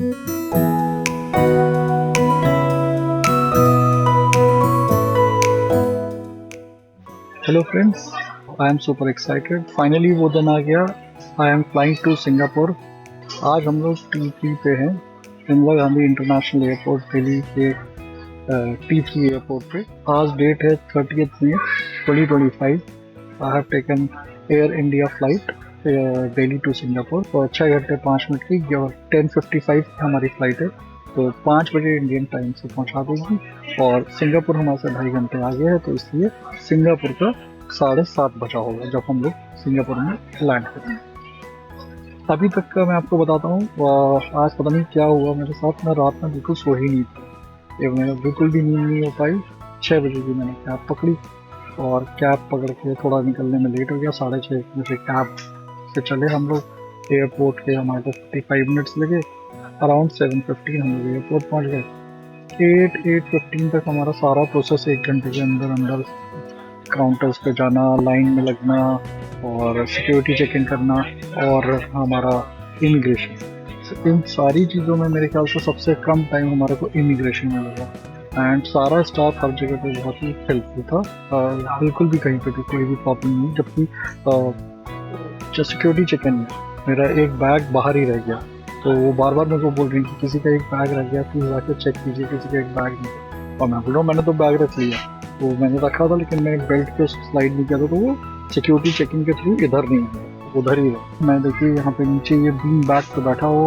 Hello friends, I am super excited. Finally वो दिन आ गया। I am flying to Singapore. आज हम लोग T3 पे हैं, इंदिरा गांधी इंटरनेशनल एयरपोर्ट दिल्ली के T3 एयरपोर्ट पे। आज डेट है 30 मई 2025। I have taken air India flight Delhi to Singapore और 6 घंटे 5 मिनट की 10:55 हमारी फ्लाइट है, तो 5 बजे इंडियन टाइम से पहुंचा देगी। और सिंगापुर हमारे से 2.5 घंटे आगे है, तो इसलिए सिंगापुर का 7:30 बजा होगा जब हम लोग सिंगापुर में लैंड करेंगे। अभी तक का मैं आपको बताता हूँ, आज पता नहीं क्या हुआ मेरे साथ। मैं रात में बिल्कुल सो ही नहीं था, ये मैंने बिल्कुल भी नींद नहीं हो पाई। 6 बजे की मैंने कैब पकड़ी और कैब पकड़ के थोड़ा निकलने में लेट हो गया। 6:30 बजे कैब से चले हम लोग एयरपोर्ट के, हमारे को 45 मिनट्स लगे। अराउंड 7:15 हम लोग एयरपोर्ट पहुँच गए। 8:15 तक हमारा सारा प्रोसेस 1 घंटे के अंदर अंदर काउंटर्स पे जाना, लाइन में लगना और सिक्योरिटी चेक इन करना और हमारा इमिग्रेशन, इन सारी चीज़ों में मेरे ख्याल से सबसे कम टाइम हमारे को इमिग्रेशन में लगा। एंड सारा स्टाफ हर जगह पे बहुत ही हेल्पफुल था। बिल्कुल भी कहीं पे भी कोई भी प्रॉब्लम नहीं। जबकि जो सिक्योरिटी चेक इन में मेरा एक बैग बाहर ही रह गया, तो वो बार बार मेरे को बोल रही थी किसी का एक बैग रह गया, प्लीज़ आके चेक कीजिए, किसी का एक बैग नहीं। और मैं बोल रहा हूँ मैंने तो बैग रख लिया, तो मैंने रखा था लेकिन मैं बेल्ट पे स्लाइड नहीं किया था, तो वो सिक्योरिटी चेकिंग के थ्रू इधर नहीं है, उधर ही है। मैं देखिए यहाँ पे नीचे ये बीन बैग पे बैठा हो।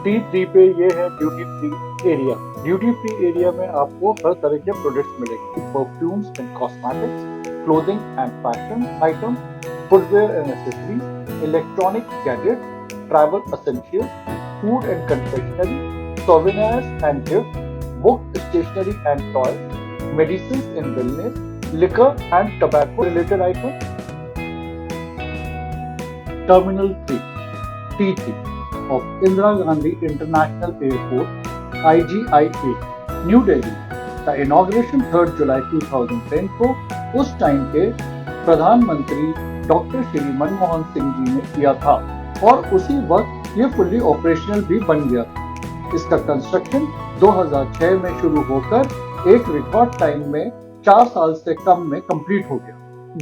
T3 पे ये है duty free area. Duty free area में आपको हर तरह के प्रोडक्ट्स मिलेंगे, perfumes and cosmetics, clothing and fashion item, footwear and accessories, electronic gadgets, travel essentials, food and confectionery, souvenirs and gift, book, stationery and toys, medicines and wellness, liquor and tobacco related items. Terminal 3 T3 of Indira Gandhi International Airport, IGIA, New Delhi। The inauguration 3 जुलाई 2010 को उस time के प्रधानमंत्री doctor Shri Manmohan Singh ji ने किया था और उसी वक्त ये फुल्ली ऑपरेशनल भी बन गया था। इसका कंस्ट्रक्शन 2006 में शुरू होकर एक रिकॉर्ड टाइम में 4 साल से कम में कंप्लीट हो गया।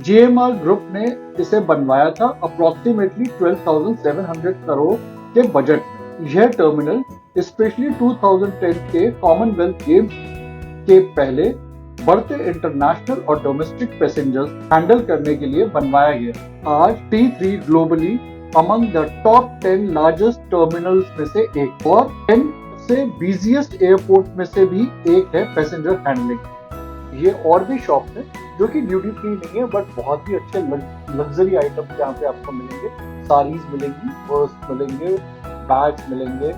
GMR ग्रुप ने इसे बनवाया था अप्रोक्सीमेटली 12,700 करोड़ के बजट में। यह टर्मिनल स्पेशली 2010 के कॉमनवेल्थ गेम्स के पहले बढ़ते इंटरनेशनल और डोमेस्टिक पैसेंजर्स हैंडल करने के लिए बनवाया गया। आज T3 globally among the top 10 largest terminals में से एक और 10 से बिजिएस्ट एयरपोर्ट में से भी एक है पैसेंजर हैंडलिंग। ये और भी शॉप है जो कि ड्यूटी फ्री नहीं है, बट बहुत ही अच्छे लग्जरी आइटम्स यहाँ पे आपको मिलेंगे। साड़ीज मिलेंगी, पर्स मिलेंगे, बैग्स मिलेंगे,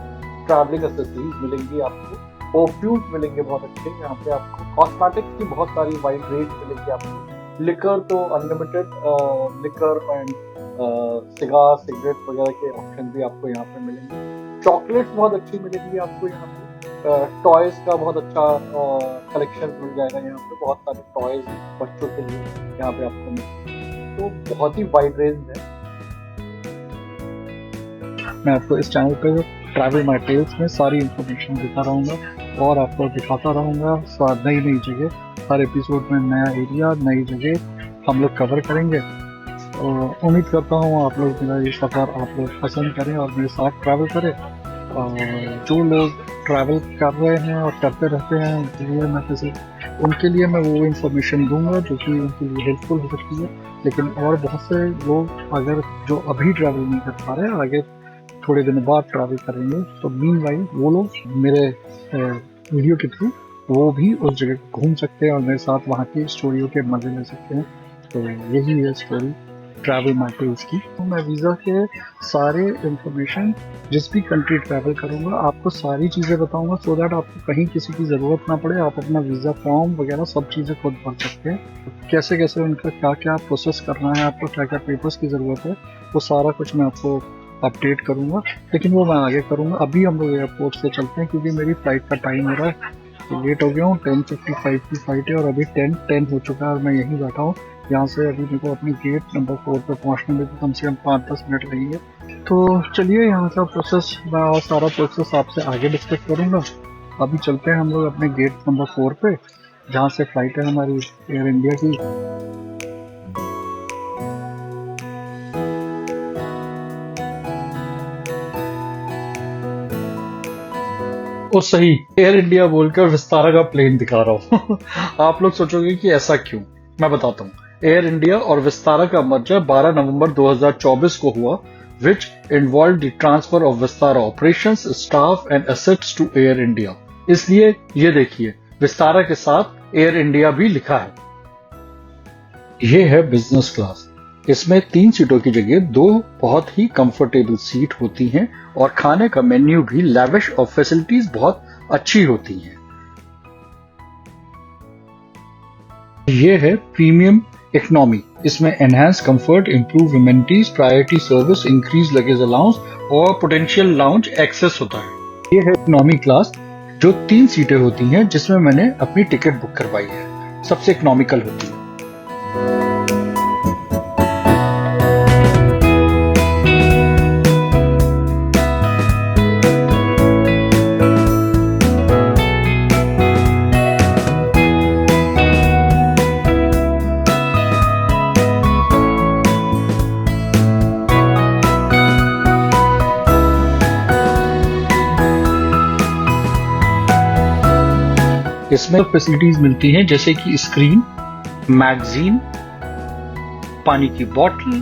ट्रैवलिंग एक्सेसरीज मिलेंगी, आपको परफ्यूम्स मिलेंगे बहुत अच्छे यहाँ पे, आपको कॉस्मेटिक्स की बहुत सारी वाइड रेंज मिलेगी आपको। लिकर तो unlimited liquor and cigar, cigarette वगैरह के ऑप्शन भी आपको यहाँ पे मिलेंगे। चॉकलेट्स बहुत अच्छी मिलेगी आपको यहाँ पे। टॉयज का बहुत अच्छा कलेक्शन मिल जाएगा यहाँ पे। बहुत सारे टॉयज बच्चों के लिए यहाँ पे आपको मिलेंगे, तो बहुत ही वाइड रेंज है। मैं आपको इस चैनल पे ट्रैवल माई टेल्स में सारी इंफॉर्मेशन देता रहूँगा और आपको दिखाता रहूँगा नई नई जगह। हर एपिसोड में नया एरिया, नई जगह हम लोग कवर करेंगे। उम्मीद करता हूँ आप लोग मेरा ये सफ़र आप लोग पसंद करें और मेरे साथ ट्रैवल करें। और जो लोग ट्रैवल कर रहे हैं और करते रहते हैं उनके लिए मैं वो इन्फॉर्मेशन दूंगा जो कि उनके लिए हेल्पफुल हो सकती है। लेकिन और बहुत से लोग अगर जो अभी ट्रैवल नहीं कर पा रहे हैं, आगे थोड़े दिनों बाद ट्रैवल करेंगे, तो मीनवाइल वो लोग मेरे वीडियो के थ्रू वो भी उस जगह घूम सकते हैं और मेरे साथ वहाँ की स्टोरियों के मज़े ले सकते हैं। तो यही है स्टोरी ट्रैवल माई टेल्स की। तो मैं वीज़ा के सारे इंफॉर्मेशन जिस भी कंट्री ट्रैवल करूँगा आपको सारी चीज़ें बताऊँगा, सो दैट आपको कहीं किसी की ज़रूरत ना पड़े। आप अपना वीज़ा फॉर्म वगैरह सब चीज़ें खुद भर सकते हैं। कैसे कैसे उनका क्या क्या प्रोसेस करना है, आपको क्या क्या पेपर्स की ज़रूरत है, वो सारा कुछ मैं आपको अपडेट करूँगा। लेकिन वो मैं आगे करूँगा। अभी हम लोग एयरपोर्ट से चलते हैं क्योंकि मेरी फ़्लाइट का टाइम हो रहा है, तो लेट हो गया हूँ। 10:55 की फ़्लाइट है और अभी 10:10 हो चुका है और मैं यहीं बैठा हूँ। यहाँ से अभी मेरे को अपनी गेट नंबर 4 पे पहुँचने में कम से कम 5-10 मिनट लगेंगे। तो चलिए यहाँ का प्रोसेस, मैं और सारा प्रोसेस आपसे आगे डिस्कस करूँगा। अभी चलते हैं हम लोग अपने गेट नंबर 4 पे, जहाँ से फ्लाइट है हमारी एयर इंडिया की। ओ सही, एयर इंडिया बोलकर विस्तारा का प्लेन दिखा रहा हूँ। आप लोग सोचोगे कि ऐसा क्यों, मैं बताता हूँ। एयर इंडिया और विस्तारा का मर्जर 12 नवंबर 2024 को हुआ, which involved the transfer of Vistara operations, staff and assets to Air India। इसलिए ये देखिए, विस्तारा के साथ एयर इंडिया भी लिखा है। ये है बिजनेस क्लास। इसमें 3 सीटों की जगह 2 बहुत ही कंफर्टेबल सीट होती हैं और खाने का मेन्यू भी लैविश और फैसिलिटीज बहुत अच्छी होती हैं। ये है प्रीमियम इकोनॉमी। इसमें enhance comfort, improve immunities, priority service, increase luggage allowance और पोटेंशियल लाउंज एक्सेस होता है। ये है इकोनॉमी क्लास, जो 3 सीटें होती हैं, जिसमें मैंने अपनी टिकट बुक करवाई है। सबसे इकोनॉमिकल होती है। इसमें फैसिलिटीज मिलती हैं जैसे कि स्क्रीन, मैगजीन, पानी की बोतल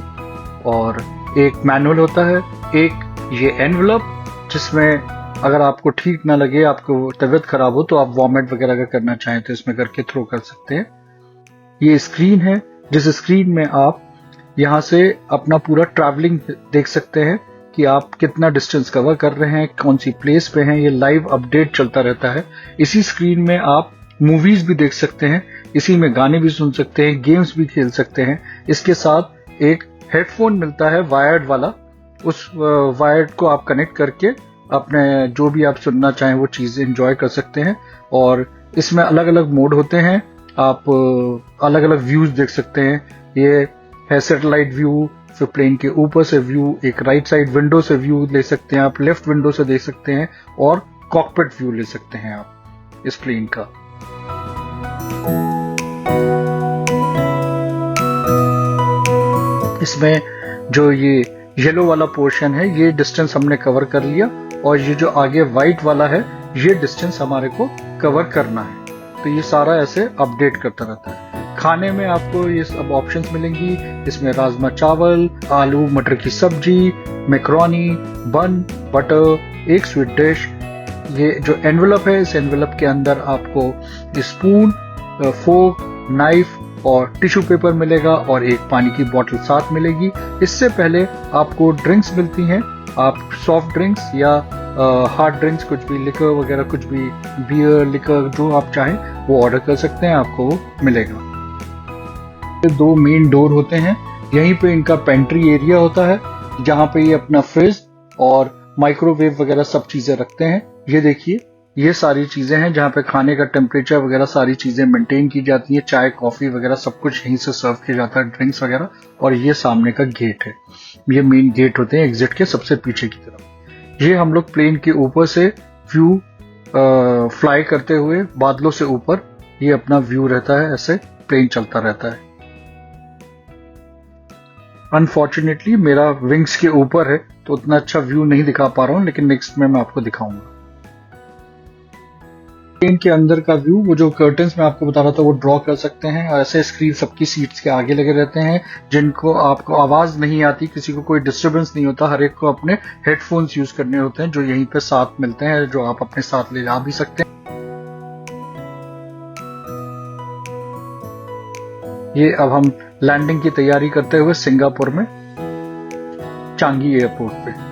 और एक मैनुअल होता है। एक ये एनवलप, जिसमें अगर आपको ठीक ना लगे, आपको तबीयत खराब हो, तो आप वॉमिट वगैरह अगर करना चाहें तो इसमें करके थ्रो कर सकते हैं। ये स्क्रीन है, जिस स्क्रीन में आप यहाँ से अपना पूरा ट्रैवलिंग देख सकते हैं कि आप कितना डिस्टेंस कवर कर रहे हैं, कौन सी प्लेस पे हैं। ये लाइव अपडेट चलता रहता है। इसी स्क्रीन में आप मूवीज भी देख सकते हैं, इसी में गाने भी सुन सकते हैं, गेम्स भी खेल सकते हैं। इसके साथ एक हेडफोन मिलता है वायर्ड वाला, उस वायर्ड को आप कनेक्ट करके अपने जो भी आप सुनना चाहें वो चीजें एंजॉय कर सकते हैं। और इसमें अलग अलग मोड होते हैं, आप अलग अलग व्यूज देख सकते हैं। ये है सैटेलाइट व्यू, फिर प्लेन के ऊपर से व्यू, एक राइट साइड विंडो से व्यू ले सकते हैं आप, लेफ्ट विंडो से देख सकते हैं, और कॉकपिट व्यू ले सकते हैं आप इस प्लेन का। इसमें जो ये येलो वाला पोर्शन है, ये डिस्टेंस हमने कवर कर लिया, और ये जो आगे व्हाइट वाला है, ये डिस्टेंस हमारे को कवर करना है। तो ये सारा ऐसे अपडेट करता रहता है। खाने में आपको ये सब ऑप्शंस मिलेंगी। इसमें राजमा चावल, आलू मटर की सब्जी, मैक्रोनी, बन, बटर, एक स्वीट डिश। ये जो एनवेलप है, इस एनवेलप के अंदर आपको स्पून, फोर्क, नाइफ और टिश्यू पेपर मिलेगा, और एक पानी की बोतल साथ मिलेगी। इससे पहले आपको ड्रिंक्स मिलती हैं। आप सॉफ्ट ड्रिंक्स या हार्ड ड्रिंक्स, कुछ भी लिकर वगैरह, कुछ भी बियर, लिकर, जो आप चाहें वो ऑर्डर कर सकते हैं, आपको वो मिलेगा। 2 मेन डोर होते हैं। यहीं पे इनका पेंट्री एरिया होता है, जहां पे ये अपना फ्रिज और माइक्रोवेव वगैरह सब चीजें रखते हैं। ये देखिए, ये सारी चीजें हैं जहां पे खाने का टेम्परेचर वगैरह सारी चीजें मेंटेन की जाती है। चाय, कॉफी वगैरह सब कुछ यहीं से सर्व किया जाता है, ड्रिंक्स वगैरह। और ये सामने का गेट है, ये मेन गेट होते हैं एग्जिट के सबसे पीछे की तरफ। ये हम लोग प्लेन के ऊपर से व्यू फ्लाई करते हुए बादलों से ऊपर, ये अपना व्यू रहता है, ऐसे प्लेन चलता रहता है। अनफॉर्चुनेटली मेरा विंग्स के ऊपर है, तो उतना अच्छा व्यू नहीं दिखा पा रहा हूं, लेकिन नेक्स्ट में मैं आपको दिखाऊंगा। प्लेन के अंदर का व्यू, वो जो कर्टन्स मैं आपको बता रहा था, वो ड्रॉ कर सकते हैं। ऐसे स्क्रीन सबकी सीट्स के आगे लगे रहते हैं, जिनको आपको आवाज नहीं आती, किसी को कोई डिस्टर्बेंस नहीं होता। हर एक को अपने हेडफोन्स यूज करने होते हैं, जो यहीं पे साथ मिलते हैं, जो आप अपने साथ ले जा भी सकते हैं। ये अब हम लैंडिंग की तैयारी करते हुए सिंगापुर में चांगी एयरपोर्ट पे।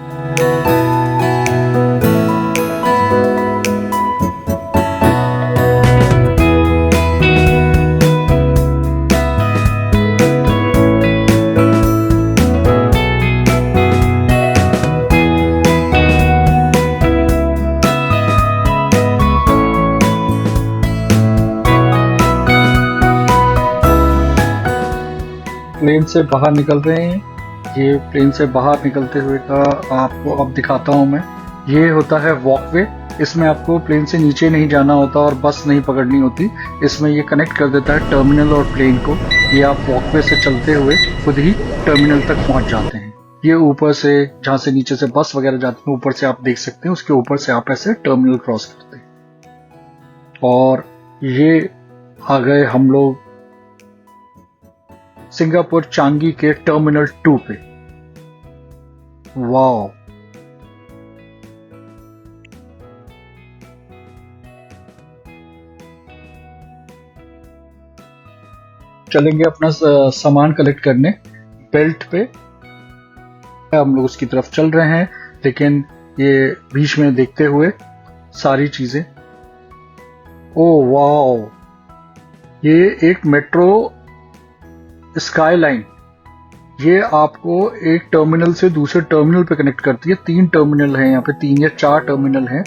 प्लेन से बाहर निकल रहे हैं, ये प्लेन से बाहर निकलते हुए का आपको अब दिखाता हूँ मैं। ये होता है वॉकवे। इसमें आपको प्लेन से नीचे नहीं जाना होता और बस नहीं पकड़नी होती। इसमें ये कनेक्ट कर देता है टर्मिनल और प्लेन को। ये आप वॉकवे से चलते हुए खुद ही टर्मिनल तक पहुंच जाते हैं। ये ऊपर से, जहाँ से नीचे से बस वगैरह जाती है, ऊपर से आप देख सकते हैं, उसके ऊपर से आप ऐसे टर्मिनल क्रॉस करते हैं। और ये आ गए हम लोग सिंगापुर चांगी के टर्मिनल 2 पे। वाओ, चलेंगे अपना सामान कलेक्ट करने बेल्ट पे। हम लोग उसकी तरफ चल रहे हैं, लेकिन ये बीच में देखते हुए सारी चीजें। ओ वाओ, ये एक मेट्रो स्काई लाइन, ये आपको एक टर्मिनल से दूसरे टर्मिनल पे कनेक्ट करती है। 3 टर्मिनल हैं यहाँ पे, 3 या 4 टर्मिनल हैं।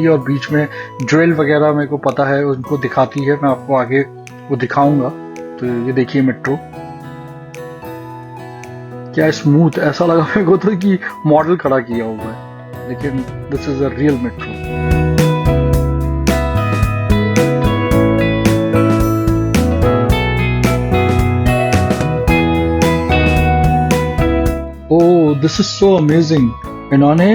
और बीच में ड्रिल वगैरह मेरे को पता है, उनको दिखाती है। मैं आपको आगे वो दिखाऊंगा। तो ये देखिए मेट्रो, क्या स्मूथ, ऐसा लगा मेरे को तो कि मॉडल खड़ा किया हुआ है, लेकिन this is a real metro. Oh, this is so amazing. इन्होंने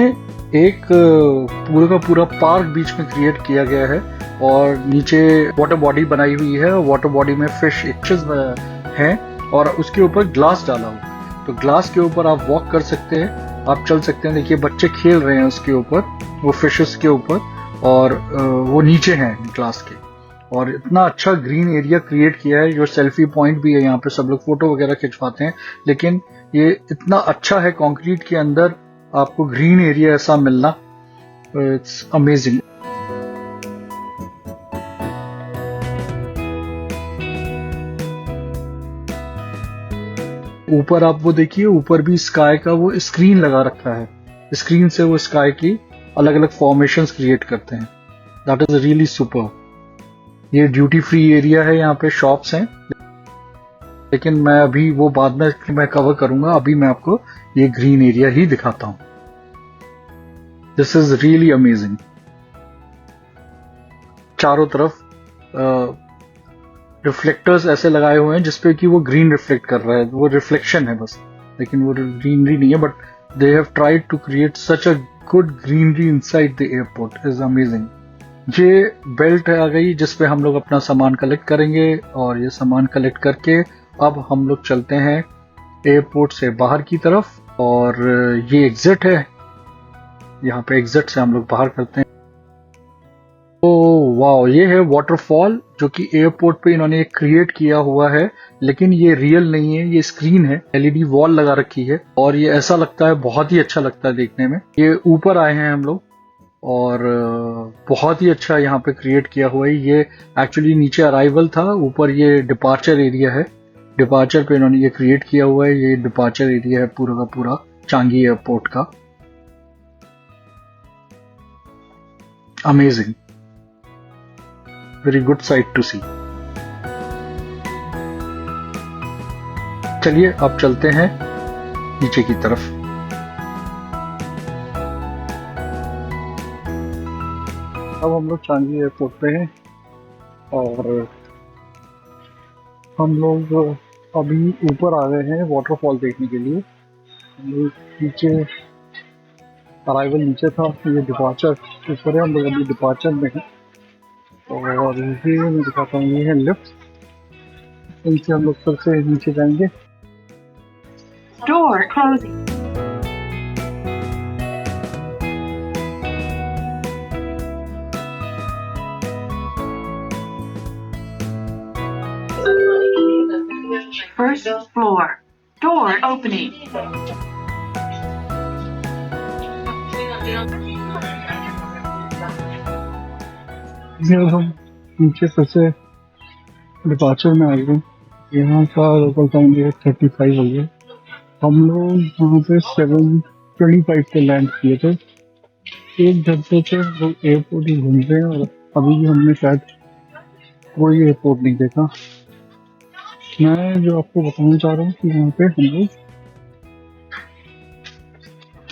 एक पूरा का पूरा पार्क बीच में क्रिएट किया गया है और नीचे वाटर बॉडी बनाई हुई है। वाटर बॉडी में फिश हैं और उसके ऊपर ग्लास डाला हुआ है। तो ग्लास के ऊपर आप वॉक कर सकते हैं, आप चल सकते हैं। देखिए बच्चे खेल रहे हैं उसके ऊपर, वो फिशेस के ऊपर, और वो नीचे हैं ग्लास के। और इतना अच्छा ग्रीन एरिया क्रिएट किया है। जो सेल्फी पॉइंट भी है यहाँ पे, सब लोग फोटो वगैरह खिंचवाते हैं। लेकिन ये इतना अच्छा है, कंक्रीट के अंदर आपको ग्रीन एरिया ऐसा मिलना, इट्स अमेजिंग। ऊपर आप वो देखिए, ऊपर भी स्काई का वो स्क्रीन लगा रखा है। स्क्रीन से वो स्काई की अलग अलग फॉर्मेशंस क्रिएट करते हैं। That is really super. ये ड्यूटी फ्री एरिया है, यहाँ पे शॉप्स हैं, लेकिन मैं अभी वो बाद में मैं कवर करूंगा। अभी मैं आपको ये ग्रीन एरिया ही दिखाता हूं। This is really amazing. चारों तरफ रिफ्लेक्टर्स ऐसे लगाए हुए हैं जिसपे कि वो ग्रीन रिफ्लेक्ट कर रहा है। वो रिफ्लेक्शन है बस, लेकिन वो ग्रीनरी नहीं है। But they have tried to create such a good greenery inside the airport. Is amazing. ये बेल्ट आ गई जिसपे हम लोग अपना सामान कलेक्ट करेंगे, और ये सामान कलेक्ट करके अब हम लोग चलते हैं एयरपोर्ट से बाहर की तरफ। और ये एग्जिट है, यहाँ पे एग्जिट से हम लोग बाहर करते हैं। ओ वाओ, ये है वाटरफॉल जो कि एयरपोर्ट पे इन्होंने क्रिएट किया हुआ है, लेकिन ये रियल नहीं है, ये स्क्रीन है। एलईडी वॉल लगा रखी है और ये ऐसा लगता है, बहुत ही अच्छा लगता है देखने में। ये ऊपर आए हैं हम लोग और बहुत ही अच्छा यहाँ पे क्रिएट किया हुआ है। ये एक्चुअली नीचे अराइवल था, ऊपर ये डिपार्चर एरिया है। डिपार्चर पे इन्होंने ये क्रिएट किया हुआ है। ये डिपार्चर एरिया है पूरा का पूरा चांगी एयरपोर्ट का। Amazing, very good sight to see. चलिए अब चलते हैं नीचे की तरफ। अब हम लोग चांगी एयरपोर्ट पे हैं और हम लोग अभी ऊपर आ गए हैं वाटरफॉल देखने के लिए। नीचे अराइवल नीचे था, ये डिपार्चर ऊपर है। हम लोग अभी डिपार्चर में हैं और ये मैं दिखाता हूँ, ये है लिफ्ट। इनसे हम लोग फिर से नीचे जाएंगे। Door closing. First floor. Door opening. जब हम नीचे फिर से डिपार्चर में आ गए, यहाँ का लोकल टाइम 8:35 हो गया। हम लोग यहाँ पे 7:25 पे लैंड किए थे। 1 घंटे से लोग एयरपोर्ट ही घूम रहे हैं और अभी भी हमने शायद कोई एयरपोर्ट नहीं देखा। मैं जो आपको बताना चाह रहा हूँ कि यहाँ पे हम लोग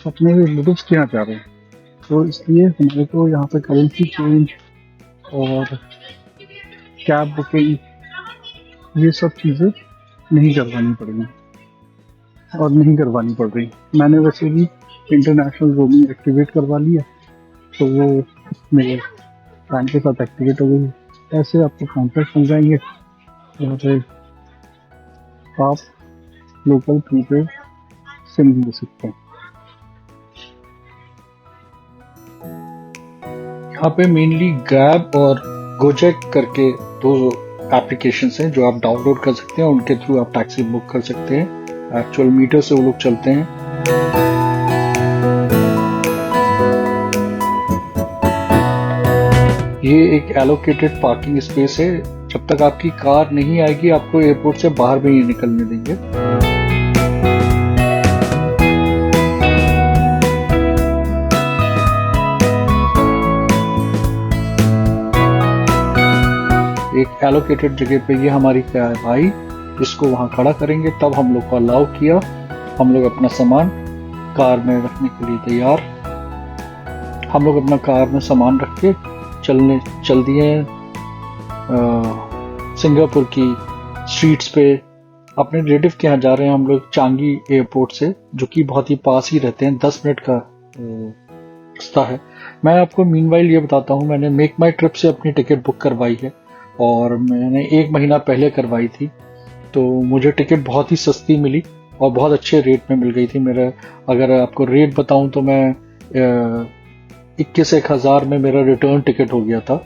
अपने रिलेटिव्स के यहाँ जा रहे हैं, तो इसलिए हमारे को यहाँ पे करेंसी चेंज और कैब बुकिंग ये सब चीज़ें नहीं करवानी पड़ेगी और नहीं करवानी पड़ रही। मैंने वैसे भी इंटरनेशनल रोमिंग एक्टिवेट करवा लिया, तो वो मेरे प्लान के साथ एक्टिवेट हो गई। ऐसे आपको कॉन्ट्रैक्ट मिल जाएंगे जहाँ पे आप लोकल प्रीपेड सिम ले सकते हैं। यहाँ पे मेनली ग्रैब और गोजेक करके दो एप्लीकेशंस हैं जो आप डाउनलोड कर सकते हैं, उनके थ्रू आप टैक्सी बुक कर सकते हैं। एक्चुअल मीटर से वो लोग चलते हैं। ये एक एलोकेटेड पार्किंग स्पेस है। जब तक आपकी कार नहीं आएगी आपको एयरपोर्ट से बाहर भी नहीं निकलने देंगे। एक एलोकेटेड जगह पे ये हमारी कार आई, इसको वहां खड़ा करेंगे, तब हम लोग को अलाउ किया। हम लोग अपना सामान कार में रखने के लिए तैयार। हम लोग अपना कार में सामान रख के चल दिए सिंगापुर की स्ट्रीट्स पे। अपने रिलेटिव के यहाँ जा रहे हैं हम लोग चांगी एयरपोर्ट से, जो कि बहुत ही पास ही रहते हैं, 10 मिनट का रास्ता है। मैं आपको मीनवाइल ये बताता हूँ, मैंने मेक माई ट्रिप से अपनी टिकट बुक करवाई है और मैंने 1 महीना पहले करवाई थी, तो मुझे टिकट बहुत ही सस्ती मिली और बहुत अच्छे रेट में मिल गई थी। मेरा अगर आपको रेट बताऊं तो मैं 21,000 में मेरा रिटर्न टिकट हो गया था,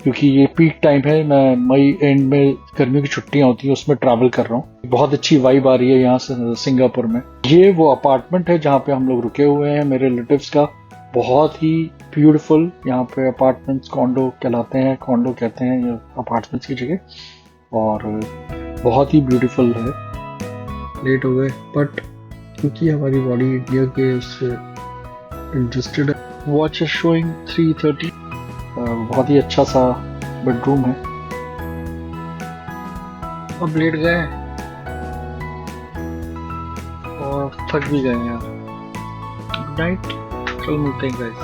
क्योंकि ये पीक टाइम है। मैं मई एंड में गर्मियों की छुट्टियां होती हैं उसमें ट्रैवल कर रहा हूँ। बहुत अच्छी वाइब आ रही है यहाँ से सिंगापुर में। ये वो अपार्टमेंट है जहाँ पे हम लोग रुके हुए हैं मेरे रिलेटिव्स का। बहुत ही ब्यूटीफुल यहाँ पे अपार्टमेंट्स, कॉन्डो कहलाते हैं, कॉन्डो कहते हैं ये अपार्टमेंट्स की जगह, और बहुत ही ब्यूटीफुल है। लेट हो गए बट क्योंकि हमारी बॉडी इंडिया के उससे एडजस्टेड है। Watch is showing 3:30। बहुत ही अच्छा सा बेडरूम है। अब लेट गए और थक भी गए यार। गुड नाइट, कल मिलते हैं गाइस,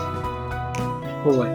बाय।